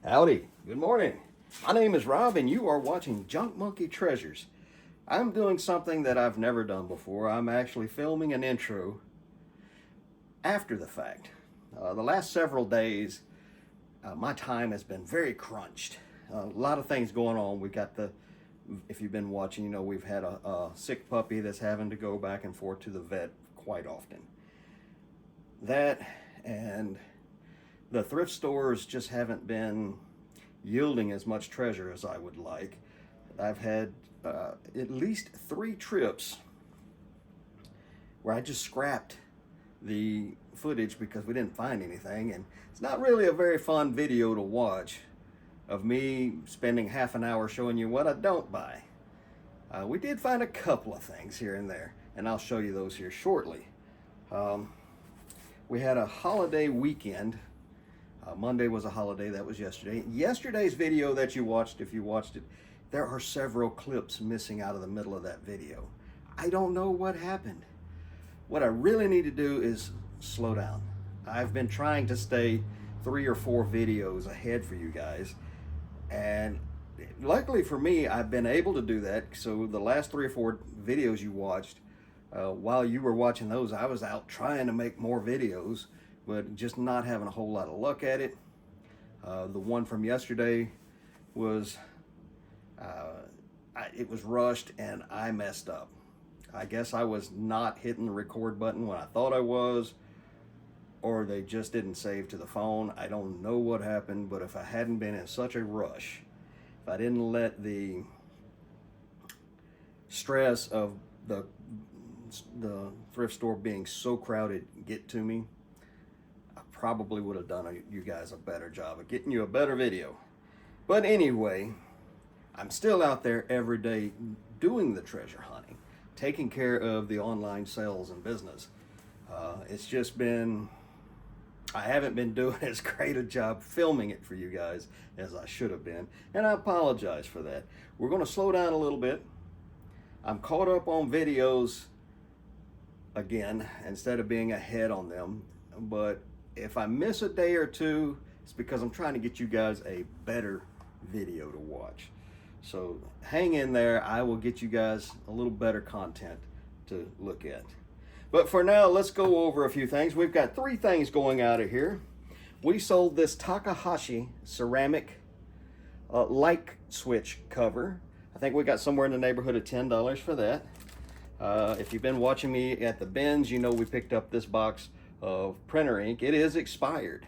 Howdy, good morning. My name is Rob and you are watching Junk Monkey Treasures. I'm doing something that I've never done before. I'm actually filming an intro after the fact. The last several days, my time has been very crunched. A lot of things going on. We've got if you've been watching, you know we've had a sick puppy that's having to go back and forth to the vet quite often. That and the thrift stores just haven't been yielding as much treasure as I would like. I've had at least 3 trips where I just scrapped the footage because we didn't find anything, and it's not really a very fun video to watch of me spending half an hour showing you what I don't buy. We did find a couple of things here and there, and I'll show you those here shortly. We had a holiday weekend. Monday was a holiday, that was yesterday. Yesterday's video that you watched, if you watched it, there are several clips missing out of the middle of that video. I don't know what happened. What I really need to do is slow down. I've been trying to stay 3 or 4 videos ahead for you guys, and luckily for me, I've been able to do that. So the last 3 or 4 videos you watched, while you were watching those, I was out trying to make more videos, but just not having a whole lot of luck at it. The one from yesterday was, it was rushed and I messed up. I guess I was not hitting the record button when I thought I was, or they just didn't save to the phone. I don't know what happened, but if I hadn't been in such a rush, if I didn't let the stress of the thrift store being so crowded get to me, probably would have done you guys a better job of getting you a better video. But anyway, I'm still out there every day doing the treasure hunting, taking care of the online sales and business. It's just been, I haven't been doing as great a job filming it for you guys as I should have been, and I apologize for that. We're going to slow down a little bit. I'm caught up on videos again instead of being ahead on them, but if I miss a day or two, it's because I'm trying to get you guys a better video to watch. So hang in there. I will get you guys a little better content to look at. But for now, let's go over a few things. We've got 3 things going out of here. We sold this Takahashi ceramic light switch cover. I think we got somewhere in the neighborhood of $10 for that. If you've been watching me at the bins, you know we picked up this box of printer ink. It is expired,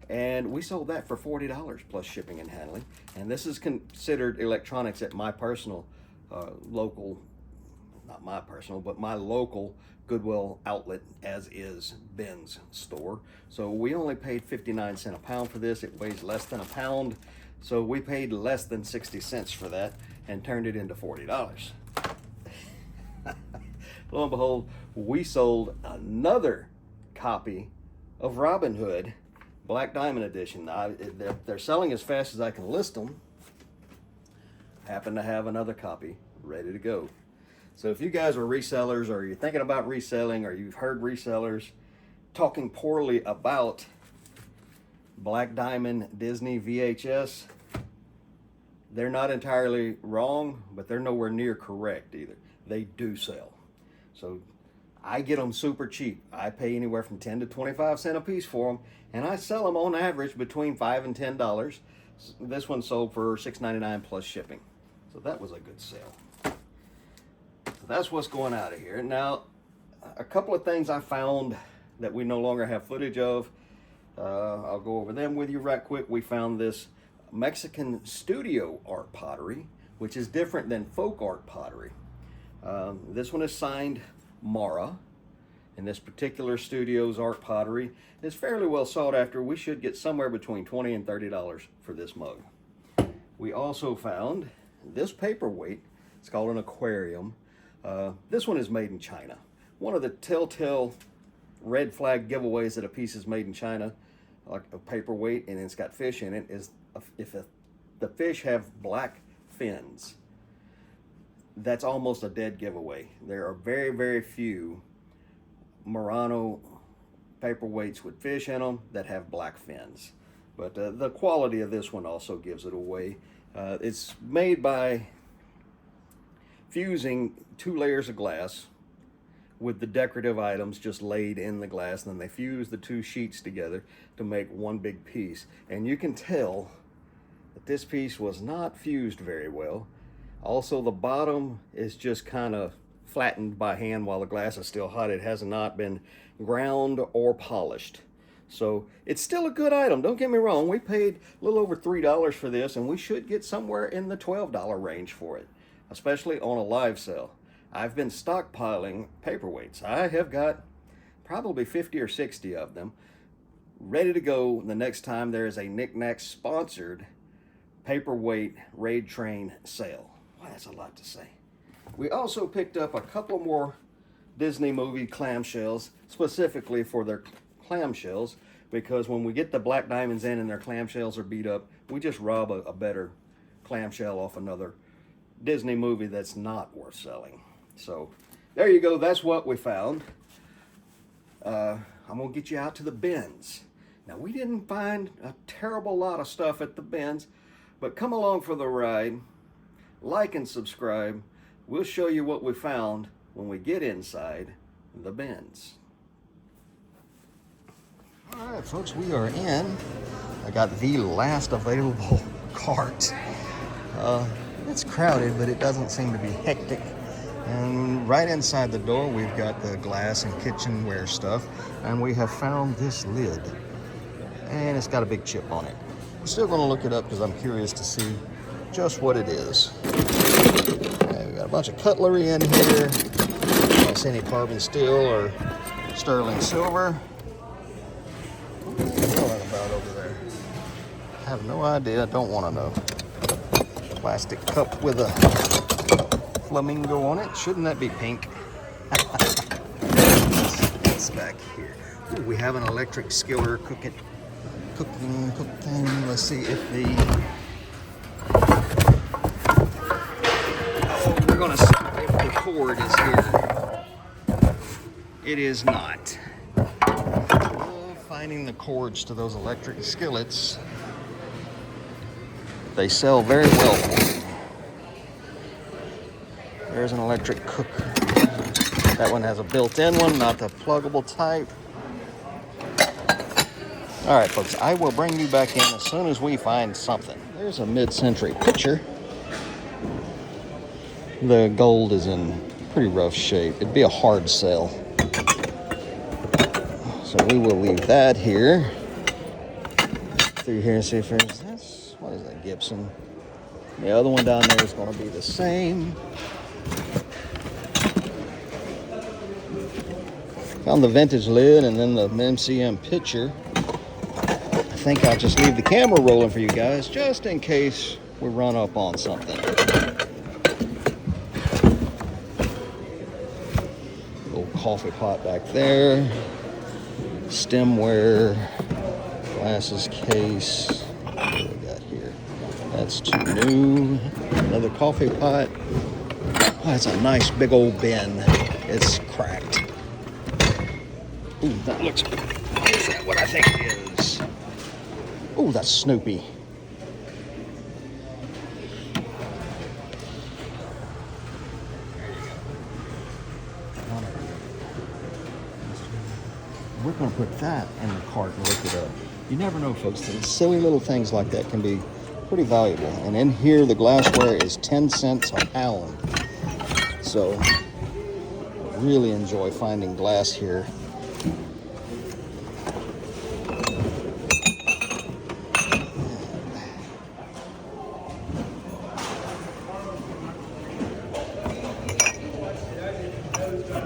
and we sold that for $40 plus shipping and handling. And this is considered electronics at my personal local, not my personal, but my local Goodwill outlet, as is Ben's store. So we only paid 59 cents a pound for this. It weighs less than a pound, so we paid less than 60 cents for that and turned it into $40. Lo and behold, we sold another copy of Robin Hood Black Diamond Edition. They're selling as fast as I can list them. Happen to have another copy ready to go. So if you guys are resellers, or you're thinking about reselling, or you've heard resellers talking poorly about Black Diamond Disney VHS, they're not entirely wrong, but they're nowhere near correct either. They do sell. So I get them super cheap. I pay anywhere from 10 to 25 cents a piece for them, and I sell them on average between $5 and $10. This one sold for $6.99 plus shipping. So that was a good sale. So that's what's going out of here. Now, a couple of things I found that we no longer have footage of. I'll go over them with you right quick. We found this Mexican studio art pottery, which is different than folk art pottery. This one is signed Mara, and this particular studio's art pottery is fairly well sought after. We should get somewhere between $20 and $30 for this mug. We also found this paperweight. It's called an aquarium. This one is made in China. One of the telltale red flag giveaways that a piece is made in China, like a paperweight, and it's got fish in it, is if the fish have black fins. That's almost a dead giveaway. There are very, very few Murano paperweights with fish in them that have black fins. But the quality of this one also gives it away. It's made by fusing 2 layers of glass with the decorative items just laid in the glass, and then they fuse the 2 sheets together to make one big piece. And you can tell that this piece was not fused very well. Also, the bottom is just kind of flattened by hand while the glass is still hot. It has not been ground or polished. So it's still a good item, don't get me wrong. We paid a little over $3 for this, and we should get somewhere in the $12 range for it, especially on a live sale. I've been stockpiling paperweights. I have got probably 50 or 60 of them ready to go the next time there is a Knick-Knack sponsored paperweight raid train sale. Wow, that's a lot to say. We also picked up a couple more Disney movie clamshells, specifically for their clamshells, because when we get the black diamonds in and their clamshells are beat up, we just rob a better clamshell off another Disney movie that's not worth selling. So there you go, that's what we found. I'm gonna get you out to the bins. Now, we didn't find a terrible lot of stuff at the bins, but come along for the ride, like and subscribe. We'll show you what we found when we get inside the bins. All right, folks, we are in. I got the last available cart. It's crowded, but it doesn't seem to be hectic. And right inside the door, we've got the glass and kitchenware stuff, and we have found this lid, and it's got a big chip on it. I'm still going to look it up because I'm curious to see just what it is. Okay, we got a bunch of cutlery in here. I don't see any carbon steel or sterling silver. What the hell is that about over there? I have no idea. I don't want to know. Plastic cup with a flamingo on it. Shouldn't that be pink? What's back here? Ooh, we have an electric skiller cooking. Let's see if the... Oh, we're gonna see if the cord is here. It is not. Oh, finding the cords to those electric skillets. They sell very well for them. There's an electric cooker. That one has a built-in one, not the pluggable type. All right, folks, I will bring you back in as soon as we find something. There's a mid-century picture. The gold is in pretty rough shape. It'd be a hard sell. So we will leave that here. Through here and see if there's this. What is that, Gibson? The other one down there is going to be the same. Found the vintage lid and then the MCM picture. I think I'll just leave the camera rolling for you guys just in case we run up on something. Little coffee pot back there. Stemware. Glasses case. What do we got here? That's too new. Another coffee pot. Oh, that's a nice big old bin. It's cracked. Ooh, that looks... Is that what I think it is? Ooh, that's Snoopy. We're going to put that in the cart and look it up. You never know, folks. Silly little things like that can be pretty valuable. And in here, the glassware is 10 cents a pound. So, really enjoy finding glass here.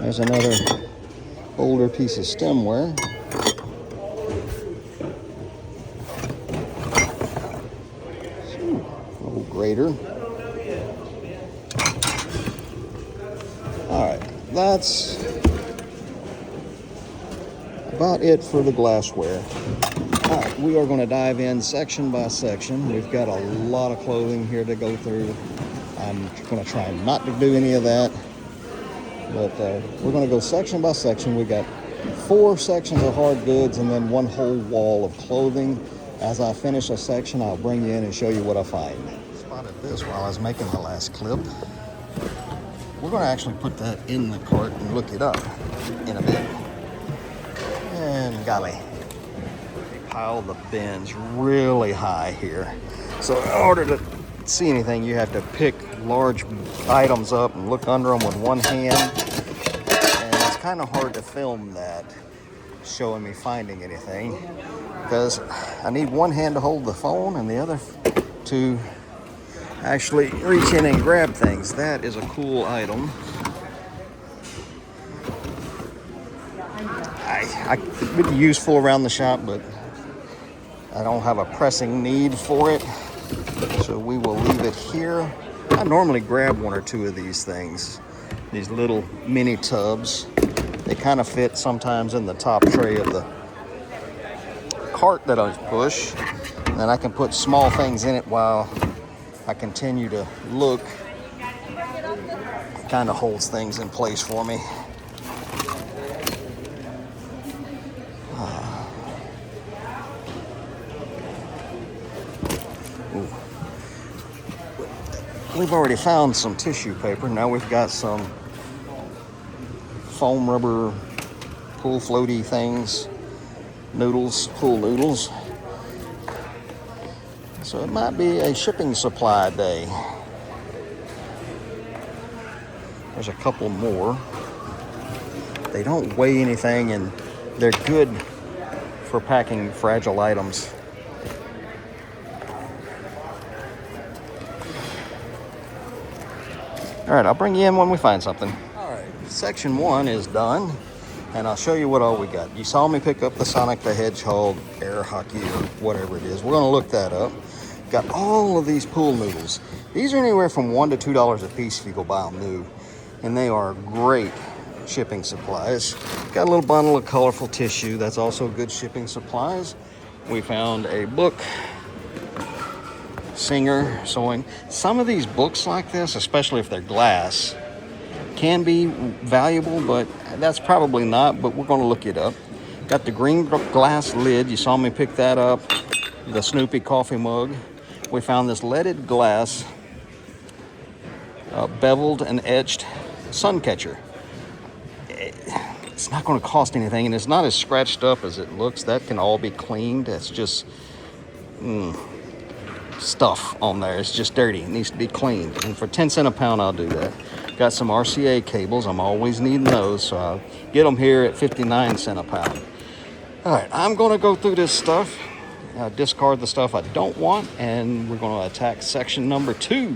There's another older piece of stemware. Little grater. All right, that's about it for the glassware. All right, we are going to dive in section by section. We've got a lot of clothing here to go through. I'm going to try not to do any of that. But we're going to go section by section. We got 4 sections of hard goods and then one whole wall of clothing. As I finish a section, I'll bring you in and show you what I find. Spotted this while I was making the last clip. We're going to actually put that in the cart and look it up in a bit. And golly, they piled the bins really high here. So in order to see anything, you have to pick large items up and look under them with one hand. And it's kind of hard to film that, showing me finding anything, because I need one hand to hold the phone and the other to actually reach in and grab things. That is a cool item. I would be useful around the shop, but I don't have a pressing need for it, so we will leave it here. I normally grab one or two of these things, these little mini tubs. They kind of fit sometimes in the top tray of the cart that I push, and then I can put small things in it while I continue to look. It kind of holds things in place for me. We've already found some tissue paper. Now we've got some foam rubber pool floaty things, noodles, pool noodles. So it might be a shipping supply day. There's a couple more. They don't weigh anything and they're good for packing fragile items. All right, I'll bring you in when we find something. All right, section 1 is done, and I'll show you what all we got. You saw me pick up the Sonic the Hedgehog air hockey or whatever it is. We're gonna look that up. Got all of these pool noodles. These are anywhere from $1 to $2 a piece if you go buy them new, and they are great shipping supplies. Got a little bundle of colorful tissue. That's also good shipping supplies. We found a book, Singer Sewing. Some of these books like this, especially if they're glass, can be valuable, but that's probably not, but we're going to look it up. Got the green glass lid. You saw me pick that up. The Snoopy coffee mug. We found this leaded glass beveled and etched sun catcher. It's not going to cost anything, and it's not as scratched up as it looks. That can all be cleaned. That's just stuff on there. It's just dirty. It needs to be cleaned. And for 10 cents a pound, I'll do that. Got some RCA cables. I'm always needing those, so I'll get them here at 59 cents a pound. All right, I'm going to go through this stuff, discard the stuff I don't want, and we're going to attack section number 2.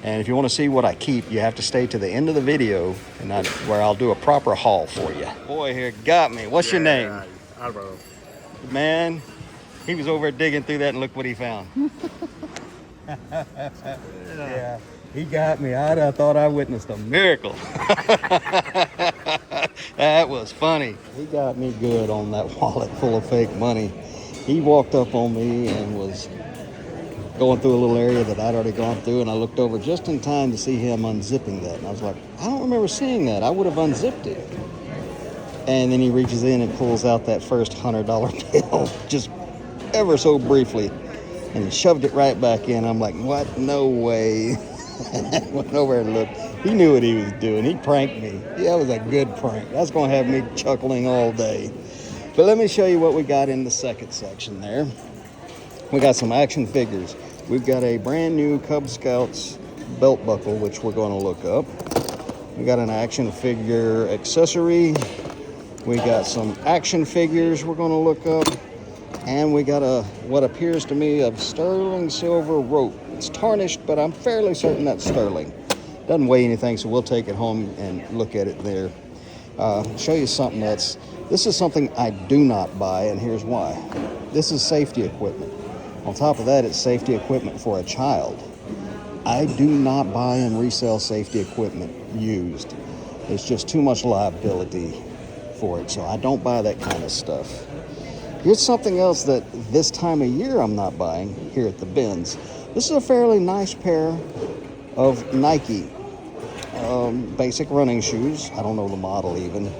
And if you want to see what I keep, you have to stay to the end of the video, and where I'll do a proper haul for you. Boy here got me. What's your name? I don't know. Man, he was over digging through that, and look what he found. Yeah, he got me. I thought I witnessed a miracle. That was funny. He got me good on that wallet full of fake money. He walked up on me and was going through a little area that I'd already gone through, and I looked over just in time to see him unzipping that. And I was like, I don't remember seeing that. I would have unzipped it. And then he reaches in and pulls out that first $100 bill, just ever so briefly, and he shoved it right back in. I'm like, what? No way. Went over and looked. He knew what he was doing. He pranked me. Yeah, that was a good prank. That's going to have me chuckling all day. But let me show you what we got in the second section there. We got some action figures. We've got a brand new Cub Scouts belt buckle, which we're going to look up. We got an action figure accessory. We got some action figures we're going to look up. And we got what appears to me a sterling silver rope. It's tarnished, but I'm fairly certain that's sterling. Doesn't weigh anything, so we'll take it home and look at it there. Show you something this is something I do not buy, and here's why. This is safety equipment. On top of that, it's safety equipment for a child. I do not buy and resell safety equipment used. There's just too much liability for it, so I don't buy that kind of stuff. Here's something else that this time of year I'm not buying here at the bins. This is a fairly nice pair of Nike basic running shoes. I don't know the model even.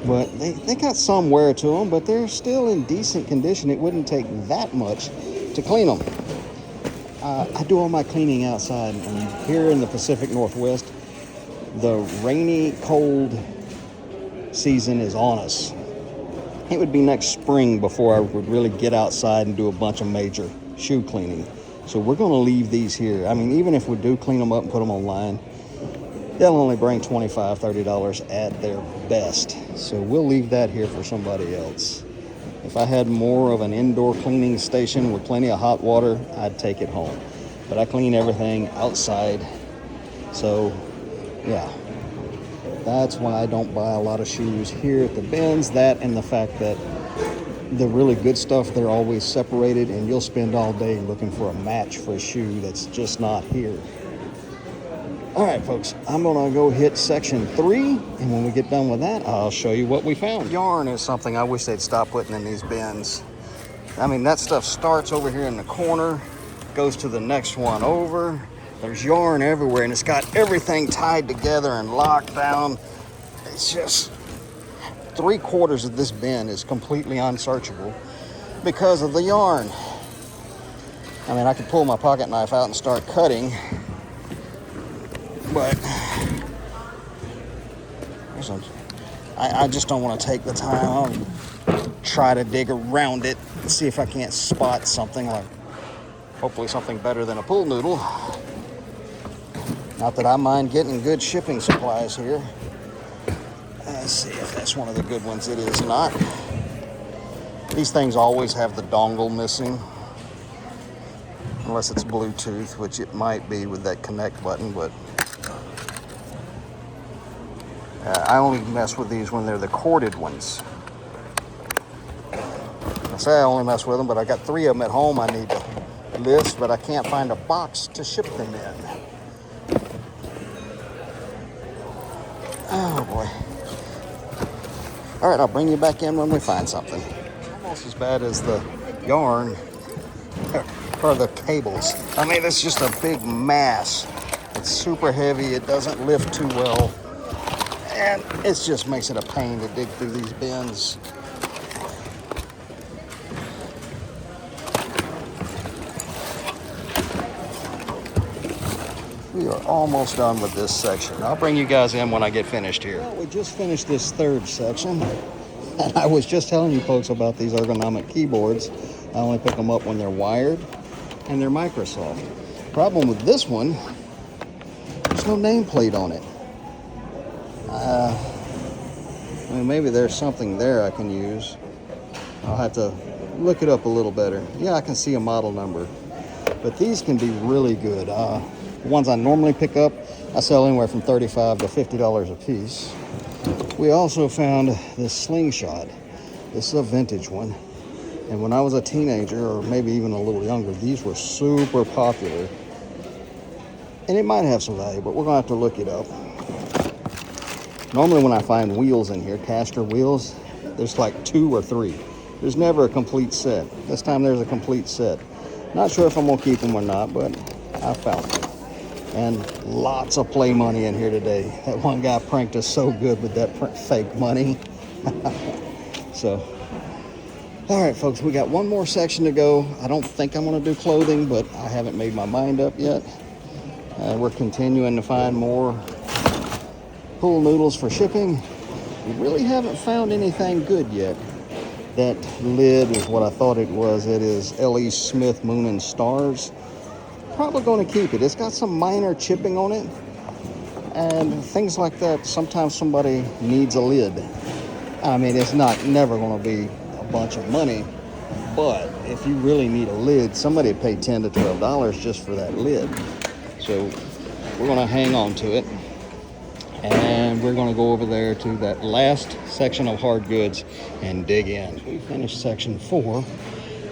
But they got some wear to them, but they're still in decent condition. It wouldn't take that much to clean them. I do all my cleaning outside, and here in the Pacific Northwest, the rainy, cold season is on us. It would be next spring before I would really get outside and do a bunch of major shoe cleaning. So we're going to leave these here. I mean, even if we do clean them up and put them online, they'll only bring $25, $30 at their best. So we'll leave that here for somebody else. If I had more of an indoor cleaning station with plenty of hot water, I'd take it home. But I clean everything outside. So, yeah. That's why I don't buy a lot of shoes here at the bins. That and the fact that the really good stuff, they're always separated, and you'll spend all day looking for a match for a shoe that's just not here. All right, folks, I'm going to go hit section 3, and when we get done with that, I'll show you what we found. Yarn is something I wish they'd stop putting in these bins. I mean, that stuff starts over here in the corner, goes to the next one over. There's yarn everywhere, and it's got everything tied together and locked down. It's just 3/4 of this bin is completely unsearchable because of the yarn. I mean, I could pull my pocket knife out and start cutting, but I just don't want to take the time. I'll try to dig around it and see if I can't spot something, like hopefully something better than a pool noodle. Not that I mind getting good shipping supplies here. Let's see if that's one of the good ones. It is not. These things always have the dongle missing, unless it's Bluetooth, which it might be with that connect button, but I only mess with these when they're the corded ones. I say I only mess with them, but I got 3 of them at home I need to list, but I can't find a box to ship them in. Oh boy. All right, I'll bring you back in when we find something. Almost as bad as the yarn or the cables. I mean, it's just a big mass. It's super heavy. It doesn't lift too well. And it just makes it a pain to dig through these bins. We are almost done with this section. I'll bring you guys in when I get finished here. Well, we just finished this 3rd section. And I was just telling you folks about these ergonomic keyboards. I only pick them up when they're wired and they're Microsoft. Problem with this one, there's no nameplate on it. I mean, maybe there's something there I can use. I'll have to look it up a little better. Yeah, I can see a model number. But these can be really good. The ones I normally pick up, I sell anywhere from $35 to $50 a piece. We also found this slingshot. This is a vintage one. And when I was a teenager, or maybe even a little younger, these were super popular. And it might have some value, but we're gonna have to look it up. Normally when I find wheels in here, caster wheels, there's like 2 or 3. There's never a complete set. This time there's a complete set. Not sure if I'm gonna keep them or not, but I found them. And lots of play money in here today. That one guy pranked us so good with that fake money. So, all right, folks, we got one more section to go. I don't think I'm gonna do clothing, but I haven't made my mind up yet. We're continuing to find more pool noodles for shipping. We really haven't found anything good yet. That lid is what I thought it was. It is L.E. Smith Moon and Stars. Probably going to keep it. It's got some minor chipping on it and things like that. Sometimes somebody needs a lid. I mean, it's never going to be a bunch of money, but if you really need a lid, somebody would pay $10 to $12 just for that lid. So we're going to hang on to it, and we're going to go over there to that last section of hard goods and dig in. We finished section 4.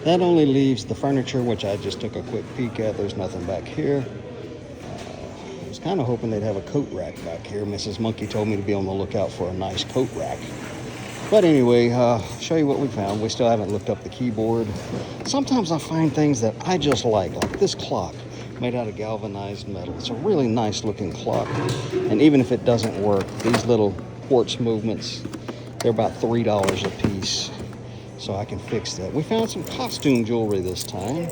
That only leaves the furniture, which I just took a quick peek at. There's nothing back here. I was kind of hoping they'd have a coat rack back here. Mrs. Monkey told me to be on the lookout for a nice coat rack. But anyway, show you what we found. We still haven't looked up the keyboard. Sometimes I find things that I just like this clock made out of galvanized metal. It's a really nice looking clock. And even if it doesn't work, these little quartz movements They're about $3 a piece, so I can fix that. We found some costume jewelry this time,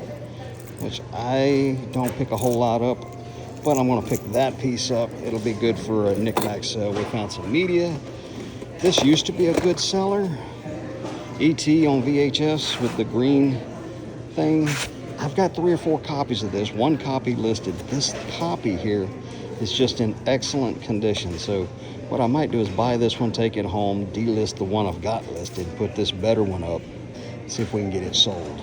which I don't pick a whole lot up, but I'm gonna pick that piece up. It'll be good for a knick-knack sale. We found some media. This used to be a good seller. E.T. on VHS with the green thing. I've got 3 or 4 copies of this, 1 copy listed. This copy here is just in excellent condition. So what I might do is buy this one, take it home, delist the one I've got listed, put this better one up, see if we can get it sold.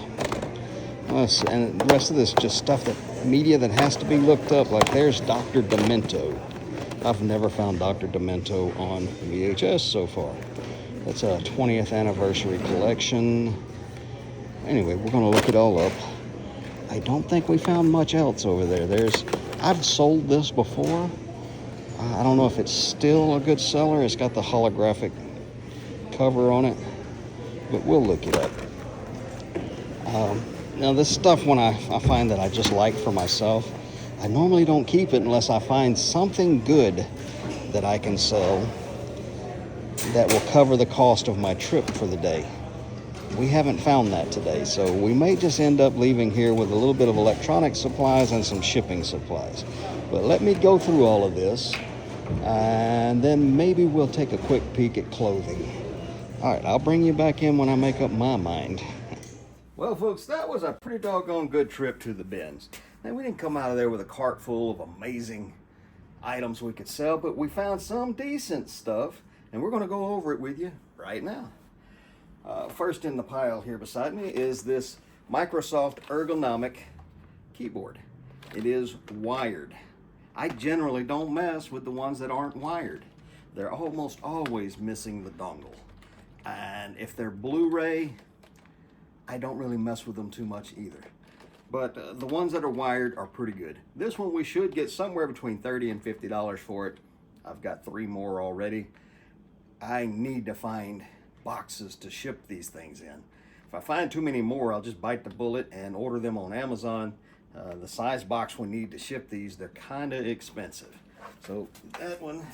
And the rest of this is just stuff media that has to be looked up. Like there's Dr. Demento. I've never found Dr. Demento on VHS so far. That's a 20th anniversary collection. Anyway, we're gonna look it all up. I don't think we found much else over there. I've sold this before. I don't know if it's still a good seller. It's got the holographic cover on it, but we'll look it up. Now this stuff, when I find that I just like for myself, I normally don't keep it unless I find something good that I can sell that will cover the cost of my trip for the day. We haven't found that today, so we may just end up leaving here with a little bit of electronic supplies and some shipping supplies. But let me go through all of this, and then maybe we'll take a quick peek at clothing. All right, I'll bring you back in when I make up my mind. Well, folks, that was a pretty doggone good trip to the bins. Now, we didn't come out of there with a cart full of amazing items we could sell, but we found some decent stuff, and we're going to go over it with you right now. First in the pile here beside me is this Microsoft ergonomic keyboard. It is wired. I generally don't mess with the ones that aren't wired. They're almost always missing the dongle. And if they're Blu-ray, I don't really mess with them too much either. But the ones that are wired are pretty good. This one we should get somewhere between $30 and $50 for it. I've got 3 more already. I need to find boxes to ship these things in. If I find too many more, I'll just bite the bullet and order them on Amazon. The size box we need to ship these, they're kind of expensive. So that one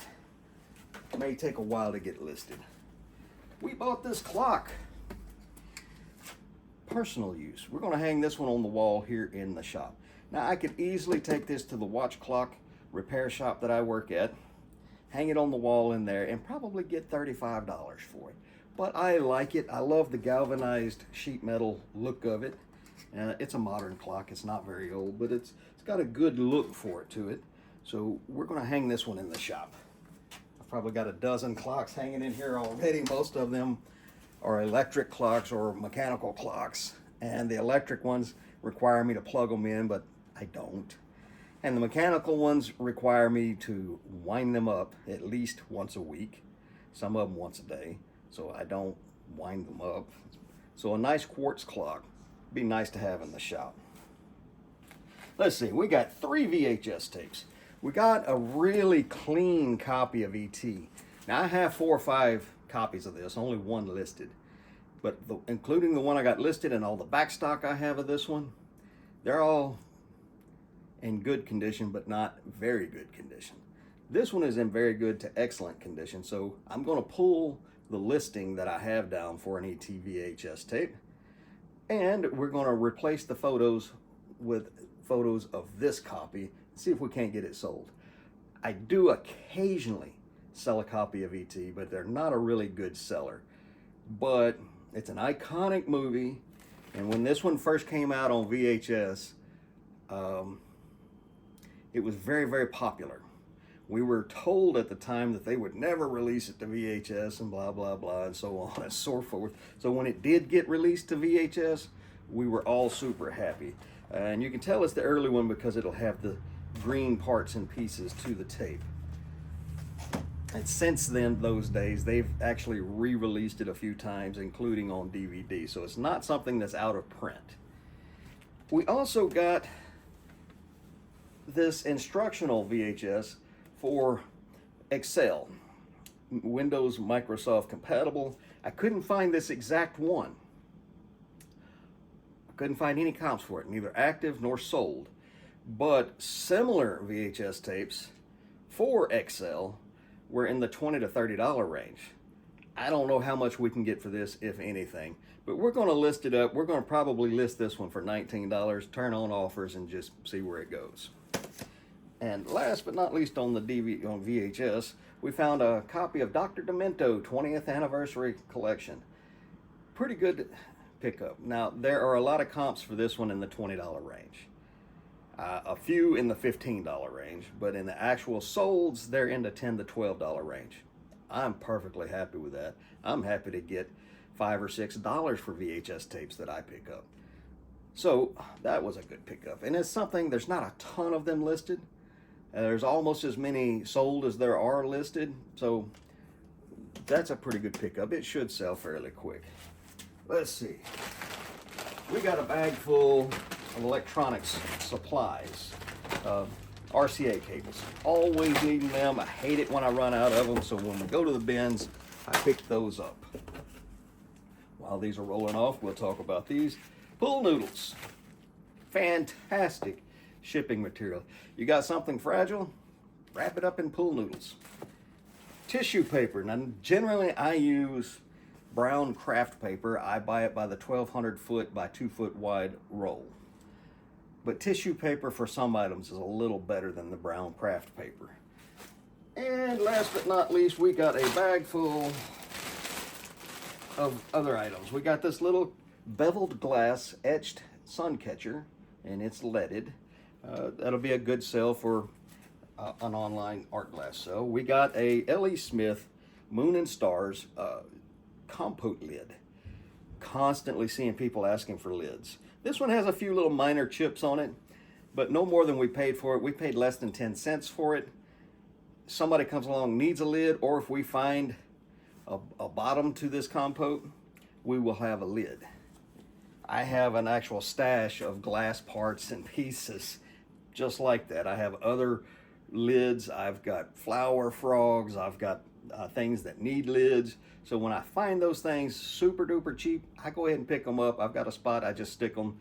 may take a while to get listed. We bought this clock. Personal use. We're going to hang this one on the wall here in the shop. Now I could easily take this to the watch clock repair shop that I work at, hang it on the wall in there, and probably get $35 for it. But I like it. I love the galvanized sheet metal look of it. It's a modern clock. It's not very old, but it's got a good look for it to it. So we're going to hang this one in the shop. I've probably got a dozen clocks hanging in here already. Most of them are electric clocks or mechanical clocks, and the electric ones require me to plug them in, but I don't. And the mechanical ones require me to wind them up at least once a week, some of them once a day, so I don't wind them up. So a nice quartz clock would be nice to have in the shop. Let's see, we got 3 VHS tapes. We got a really clean copy of E.T. Now I have 4 or 5 copies of this, only 1 listed. But including the one I got listed and all the back stock I have of this one, they're all in good condition, but not very good condition. This one is in very good to excellent condition, so I'm going to pull the listing that I have down for an ET VHS tape, and we're going to replace the photos with photos of this copy and see if we can't get it sold. I do occasionally sell a copy of ET, but they're not a really good seller. But it's an iconic movie, and when this one first came out on VHS, it was very, very popular. We were told at the time that they would never release it to VHS and blah, blah, blah, and so on and so forth. So when it did get released to VHS, we were all super happy. And you can tell it's the early one because it'll have the green parts and pieces to the tape. And since then, those days, they've actually re-released it a few times, including on DVD. So it's not something that's out of print. We also got this instructional VHS for Excel, Windows, Microsoft compatible. I couldn't find this exact one. I couldn't find any comps for it, neither active nor sold. But similar VHS tapes for Excel were in the $20 to $30 range. I don't know how much we can get for this, if anything, but we're going to list it up. We're going to probably list this one for $19, turn on offers, and just see where it goes. And last but not least on the on VHS, we found a copy of Dr. Demento 20th Anniversary Collection. Pretty good pickup. Now, there are a lot of comps for this one in the $20 range. A few in the $15 range, but in the actual solds, they're in the $10 to $12 range. I'm perfectly happy with that. I'm happy to get $5 or $6 for VHS tapes that I pick up. So that was a good pickup. And it's something, there's not a ton of them listed. There's almost as many sold as there are listed. So that's a pretty good pickup. It should sell fairly quick. Let's see. We got a bag full of electronics supplies. RCA cables. Always needing them. I hate it when I run out of them, so when we go to the bins, I pick those up. While these are rolling off, we'll talk about these. Pool noodles. Fantastic shipping material. You got something fragile? Wrap it up in pool noodles. Tissue paper. Now, generally I use brown craft paper. I buy it by the 1,200 foot by 2 foot wide roll. But tissue paper for some items is a little better than the brown craft paper. And last but not least, we got a bag full of other items. We got this little beveled glass etched sun catcher, and it's leaded. That'll be a good sell for an online art glass sale. We got a L.E. Smith Moon and Stars compote lid. Constantly seeing people asking for lids. This one has a few little minor chips on it, but no more than we paid for it. We paid less than 10 cents for it. Somebody comes along, needs a lid, or if we find a bottom to this compote, we will have a lid. I have an actual stash of glass parts and pieces just like that. I have other lids. I've got flower frogs. I've got things that need lids. So when I find those things super duper cheap, I go ahead and pick them up. I've got a spot, I just stick them.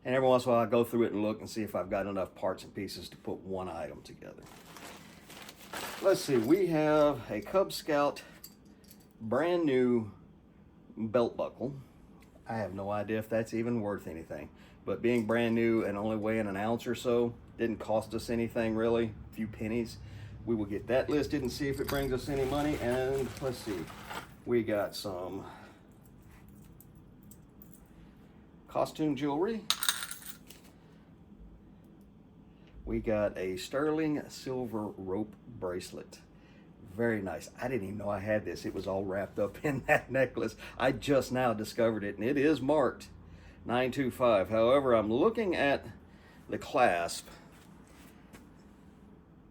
And every once in a while I go through it and look and see if I've got enough parts and pieces to put one item together. Let's see, we have a Cub Scout brand new belt buckle. I have no idea if that's even worth anything, but being brand new and only weighing an ounce or so, didn't cost us anything really, a few pennies. We will get that listed and see if it brings us any money. And let's see, we got some costume jewelry. We got a sterling silver rope bracelet. Very nice. I didn't even know I had this. It was all wrapped up in that necklace. I just now discovered it, and it is marked 925. However, I'm looking at the clasp,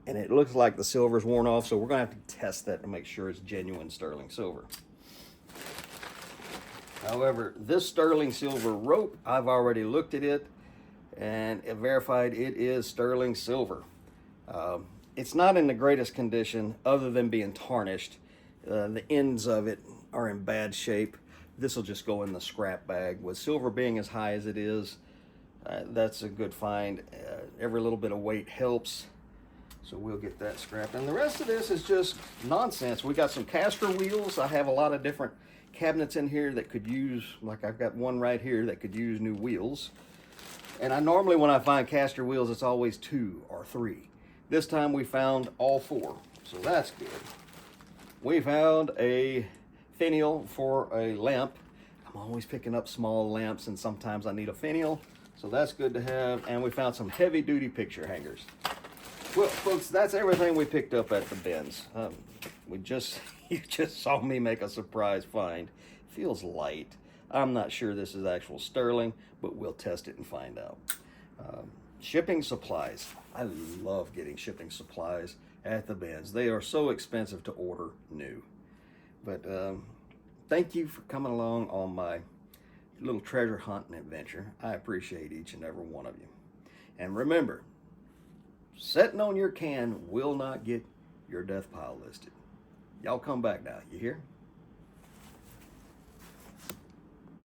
and it looks like the silver's worn off, so we're gonna have to test that to make sure it's genuine sterling silver. However, this sterling silver rope, I've already looked at it and it verified it is sterling silver. It's not in the greatest condition other than being tarnished. The ends of it are in bad shape. This will just go in the scrap bag. With silver being as high as it is, that's a good find. Every little bit of weight helps. So we'll get that scrapped. And the rest of this is just nonsense. We got some caster wheels. I have a lot of different cabinets in here that could use, like I've got one right here that could use new wheels. And I normally, when I find caster wheels, it's always 2 or 3. This time we found all 4, so that's good. We found a finial for a lamp. I'm always picking up small lamps, and sometimes I need a finial, so that's good to have. And we found some heavy-duty picture hangers. Well, folks, that's everything we picked up at the bins. You just saw me make a surprise find. Feels light. I'm not sure this is actual sterling, but we'll test it and find out. Shipping supplies. I love getting shipping supplies at the bins. They are so expensive to order new. But thank you for coming along on my little treasure hunting adventure. I appreciate each and every one of you. And remember, sitting on your can will not get your death pile listed. Y'all come back now, you hear?